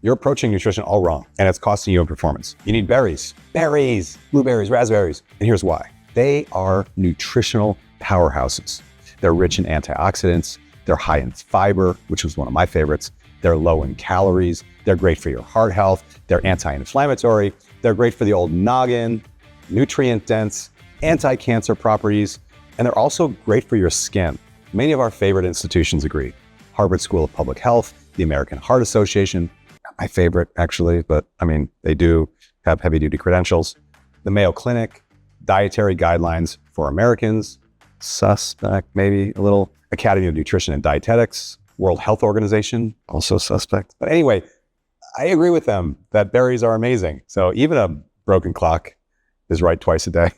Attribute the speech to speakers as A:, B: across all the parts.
A: You're approaching nutrition all wrong, and it's costing you in performance. You need berries, blueberries, raspberries. And here's why. They are nutritional powerhouses. They're rich in antioxidants. They're high in fiber, which was one of my favorites. They're low in calories. They're great for your heart health. They're anti-inflammatory. They're great for the old noggin, nutrient dense, anti-cancer properties, and they're also great for your skin. Many of our favorite institutions agree. Harvard School of Public Health, the American Heart Association, not my favorite actually, but I mean, they do have heavy duty credentials. The Mayo Clinic, Dietary Guidelines for Americans, suspect maybe a little. Academy of Nutrition and Dietetics, World Health Organization, also suspect. But anyway, I agree with them that berries are amazing. So even a broken clock is right twice a day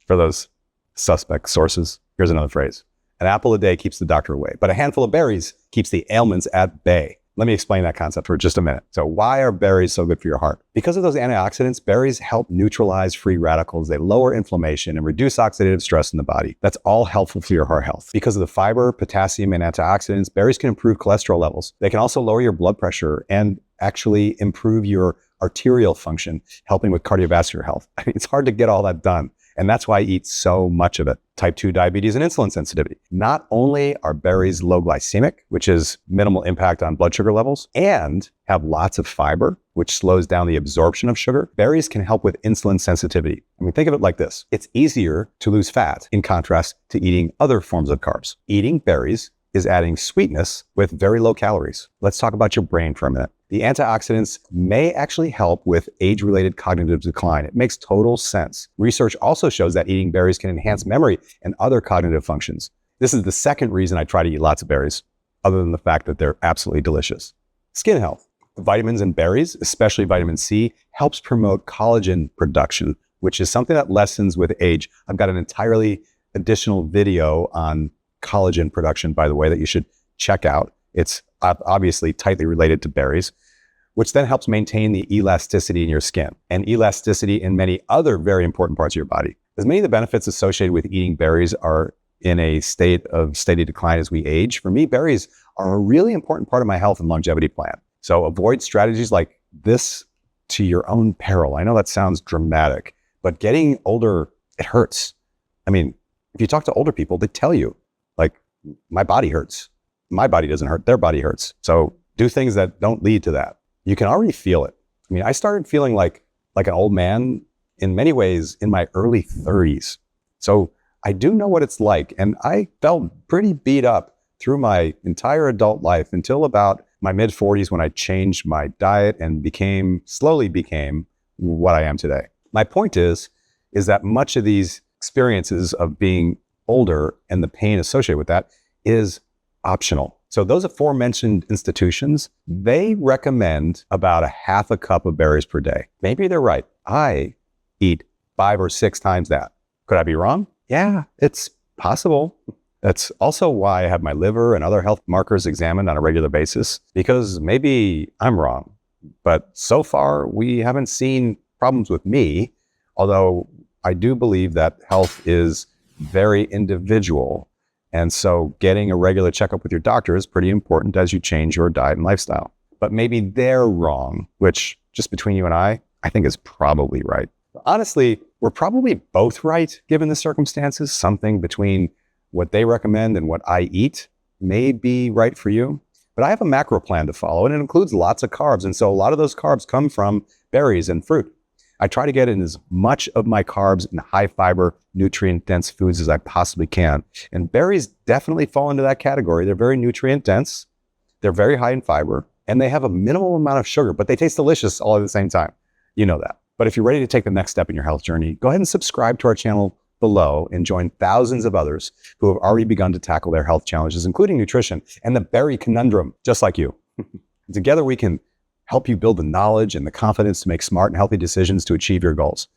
A: for those suspect sources. Here's another phrase. An apple a day keeps the doctor away, but a handful of berries keeps the ailments at bay. Let me explain that concept for just a minute. So why are berries so good for your heart? Because of those antioxidants, berries help neutralize free radicals. They lower inflammation and reduce oxidative stress in the body. That's all helpful for your heart health. Because of the fiber, potassium, and antioxidants, berries can improve cholesterol levels. They can also lower your blood pressure and actually improve your arterial function, helping with cardiovascular health. I mean, it's hard to get all that done. And that's why I eat so much of it. Type 2 diabetes and insulin sensitivity. Not only are berries low glycemic, which is minimal impact on blood sugar levels, and have lots of fiber, which slows down the absorption of sugar, berries can help with insulin sensitivity. I mean, think of it like this. It's easier to lose fat in contrast to eating other forms of carbs. Eating berries is adding sweetness with very low calories. Let's talk about your brain for a minute. The antioxidants may actually help with age-related cognitive decline. It makes total sense. Research also shows that eating berries can enhance memory and other cognitive functions. This is the second reason I try to eat lots of berries, other than the fact that they're absolutely delicious. Skin health. Vitamins in berries, especially vitamin C, helps promote collagen production, which is something that lessens with age. I've got an entirely additional video on collagen production, by the way, that you should check out. It's obviously tightly related to berries, which then helps maintain the elasticity in your skin and elasticity in many other very important parts of your body. As many of the benefits associated with eating berries are in a state of steady decline as we age, for me, berries are a really important part of my health and longevity plan. So avoid strategies like this to your own peril. I know that sounds dramatic, but getting older, it hurts. I mean, if you talk to older people, they tell you, like, my body hurts. My body doesn't hurt, their body hurts. So do things that don't lead to that. You can already feel it. I mean, I started feeling like an old man in many ways in my early 30s. So I do know what it's like. And I felt pretty beat up through my entire adult life until about my mid 40s when I changed my diet and slowly became what I am today. My point is that much of these experiences of being older and the pain associated with that is optional. So those aforementioned institutions, they recommend about a half a cup of berries per day. Maybe they're right. I eat 5 or 6 times that. Could I be wrong? Yeah, it's possible. That's also why I have my liver and other health markers examined on a regular basis, because maybe I'm wrong. But so far, we haven't seen problems with me, although I do believe that health is very individual. And so getting a regular checkup with your doctor is pretty important as you change your diet and lifestyle. But maybe they're wrong, which, just between you and I think is probably right. Honestly, we're probably both right given the circumstances. Something between what they recommend and what I eat may be right for you. But I have a macro plan to follow, and it includes lots of carbs. And so a lot of those carbs come from berries and fruit. I try to get in as much of my carbs and high fiber, nutrient dense foods as I possibly can. And berries definitely fall into that category. They're very nutrient dense. They're very high in fiber, and they have a minimal amount of sugar, but they taste delicious all at the same time. You know that. But if you're ready to take the next step in your health journey, go ahead and subscribe to our channel below and join thousands of others who have already begun to tackle their health challenges, including nutrition and the berry conundrum, just like you. Together, we can help you build the knowledge and the confidence to make smart and healthy decisions to achieve your goals.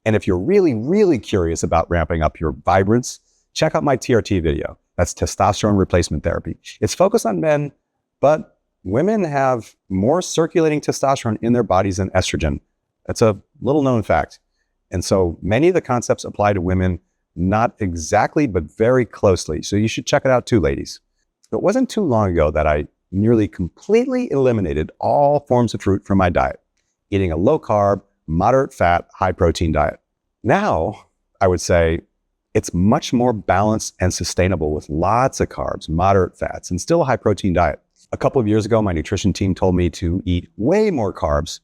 A: And if you're really, really curious about ramping up your vibrance, check out my TRT video. That's testosterone replacement therapy. It's focused on men, but women have more circulating testosterone in their bodies than estrogen. That's a little known fact. And so many of the concepts apply to women, not exactly, but very closely. So you should check it out too, ladies. It wasn't too long ago that I nearly completely eliminated all forms of fruit from my diet, eating a low carb, moderate fat, high protein diet. Now, I would say it's much more balanced and sustainable with lots of carbs, moderate fats, and still a high protein diet. A couple of years ago, my nutrition team told me to eat way more carbs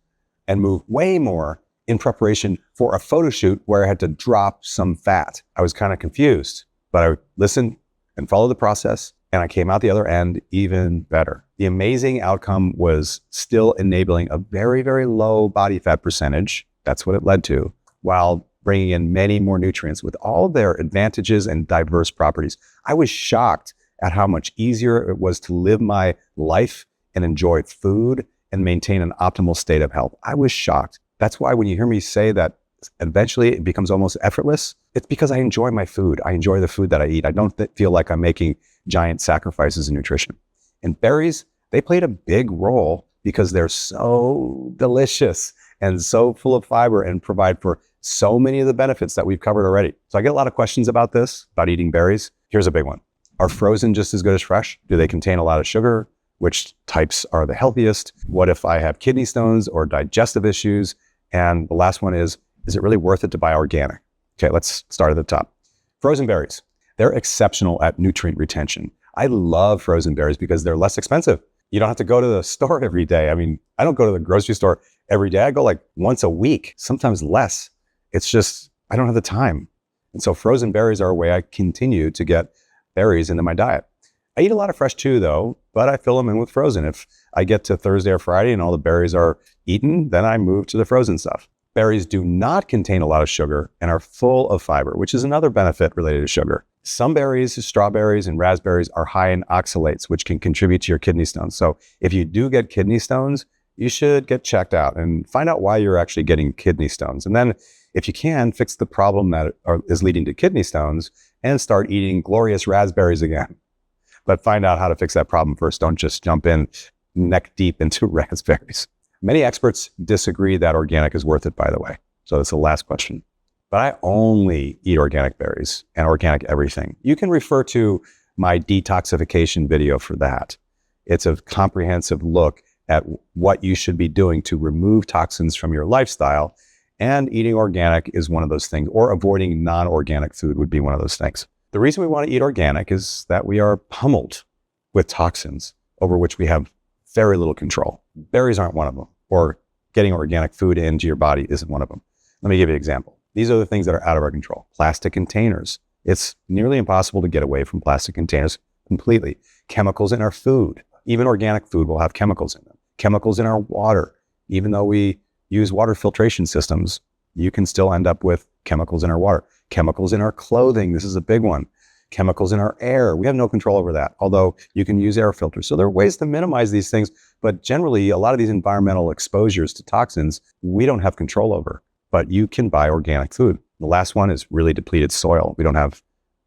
A: and move way more in preparation for a photo shoot where I had to drop some fat. I was kind of confused, but I listened and followed the process, and I came out the other end even better. The amazing outcome was still enabling a very, very low body fat percentage. That's what it led to, while bringing in many more nutrients with all their advantages and diverse properties. I was shocked at how much easier it was to live my life and enjoy food and maintain an optimal state of health. I was shocked. That's why when you hear me say that eventually it becomes almost effortless, it's because I enjoy my food. I enjoy the food that I eat. I don't feel like I'm making giant sacrifices in nutrition. And berries, they played a big role because they're so delicious and so full of fiber and provide for so many of the benefits that we've covered already. So I get a lot of questions about this, about eating berries. Here's a big one. Are frozen just as good as fresh? Do they contain a lot of sugar? Which types are the healthiest? What if I have kidney stones or digestive issues? And the last one is it really worth it to buy organic? Okay, let's start at the top. Frozen berries. They're exceptional at nutrient retention. I love frozen berries because they're less expensive. You don't have to go to the store every day. I mean, I don't go to the grocery store every day. I go like once a week, sometimes less. It's just, I don't have the time. And so frozen berries are a way I continue to get berries into my diet. I eat a lot of fresh too, though, but I fill them in with frozen. If I get to Thursday or Friday and all the berries are eaten, then I move to the frozen stuff. Berries do not contain a lot of sugar and are full of fiber, which is another benefit related to sugar. Some berries, strawberries and raspberries, are high in oxalates, which can contribute to your kidney stones. So if you do get kidney stones, you should get checked out and find out why you're actually getting kidney stones. And then if you can, fix the problem that is leading to kidney stones and start eating glorious raspberries again. But find out how to fix that problem first. Don't just jump in neck deep into raspberries. Many experts disagree that organic is worth it, by the way. So that's the last question. But I only eat organic berries and organic everything. You can refer to my detoxification video for that. It's a comprehensive look at what you should be doing to remove toxins from your lifestyle. And eating organic is one of those things, or avoiding non-organic food would be one of those things. The reason we want to eat organic is that we are pummeled with toxins over which we have very little control. Berries aren't one of them, or getting organic food into your body isn't one of them. Let me give you an example. These are the things that are out of our control. Plastic containers. It's nearly impossible to get away from plastic containers completely. Chemicals in our food. Even organic food will have chemicals in them. Chemicals in our water. Even though we use water filtration systems, you can still end up with chemicals in our water. Chemicals in our clothing. This is a big one. Chemicals in our air. We have no control over that, although you can use air filters. So there are ways to minimize these things, but generally a lot of these environmental exposures to toxins, we don't have control over, but you can buy organic food. The last one is really depleted soil. We don't have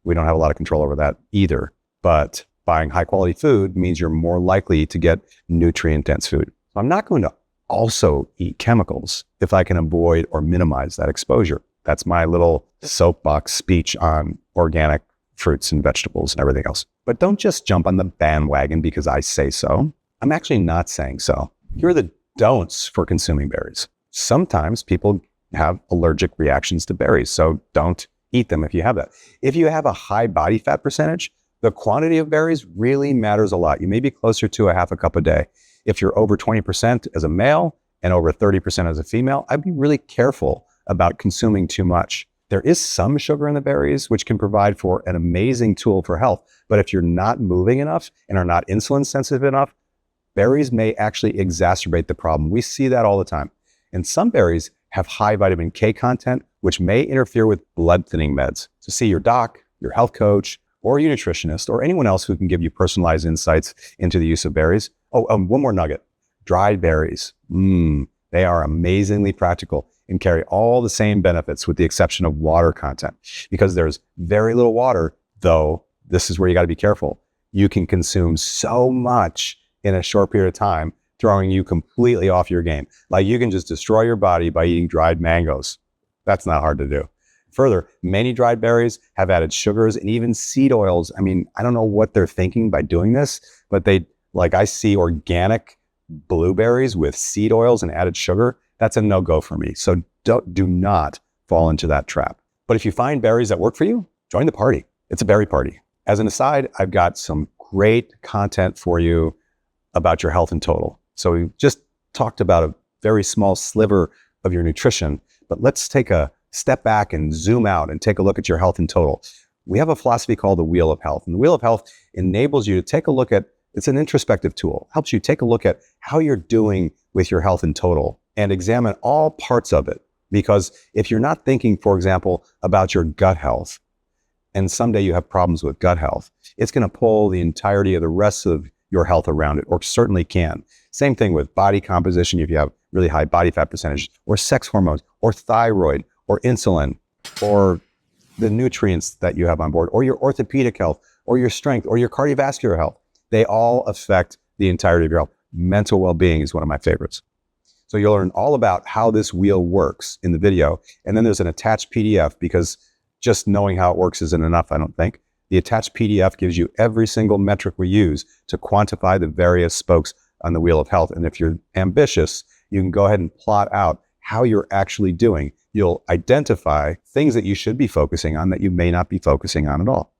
A: a lot of control over that either, but buying high quality food means you're more likely to get nutrient dense food. So I'm not going to also eat chemicals if I can avoid or minimize that exposure. That's my little soapbox speech on organic fruits and vegetables and everything else. But don't just jump on the bandwagon because I say so. I'm actually not saying so. Here are the don'ts for consuming berries. Sometimes people have allergic reactions to berries, so don't eat them if you have that. If you have a high body fat percentage, the quantity of berries really matters a lot. You may be closer to a half a cup a day. If you're over 20% as a male and over 30% as a female, I'd be really careful about consuming too much. There is some sugar in the berries, which can provide for an amazing tool for health. But if you're not moving enough and are not insulin sensitive enough, berries may actually exacerbate the problem. We see that all the time. And some berries have high vitamin K content, which may interfere with blood thinning meds. So see your doc, your health coach, or your nutritionist, or anyone else who can give you personalized insights into the use of berries. Oh, one more nugget. Dried berries. They are amazingly practical and carry all the same benefits with the exception of water content. Because there's very little water, though, this is where you got to be careful. You can consume so much in a short period of time, throwing you completely off your game. Like you can just destroy your body by eating dried mangoes. That's not hard to do. Further, many dried berries have added sugars and even seed oils. I mean, I don't know what they're thinking by doing this, but they Like I see organic blueberries with seed oils and added sugar. That's a no-go for me. So do not fall into that trap. But if you find berries that work for you, join the party. It's a berry party. As an aside, I've got some great content for you about your health in total. So we just talked about a very small sliver of your nutrition, but let's take a step back and zoom out and take a look at your health in total. We have a philosophy called the Wheel of Health. And the Wheel of Health enables you to take a look at, it's an introspective tool, helps you take a look at how you're doing with your health in total and examine all parts of it. Because if you're not thinking, for example, about your gut health, and someday you have problems with gut health, it's going to pull the entirety of the rest of your health around it, or certainly can. Same thing with body composition, if you have really high body fat percentage, or sex hormones, or thyroid, or insulin, or the nutrients that you have on board, or your orthopedic health, or your strength, or your cardiovascular health. They all affect the entirety of your health. Mental well-being is one of my favorites. So you'll learn all about how this wheel works in the video. And then there's an attached PDF, because just knowing how it works isn't enough, I don't think. The attached PDF gives you every single metric we use to quantify the various spokes on the Wheel of Health. And if you're ambitious, you can go ahead and plot out how you're actually doing. You'll identify things that you should be focusing on that you may not be focusing on at all.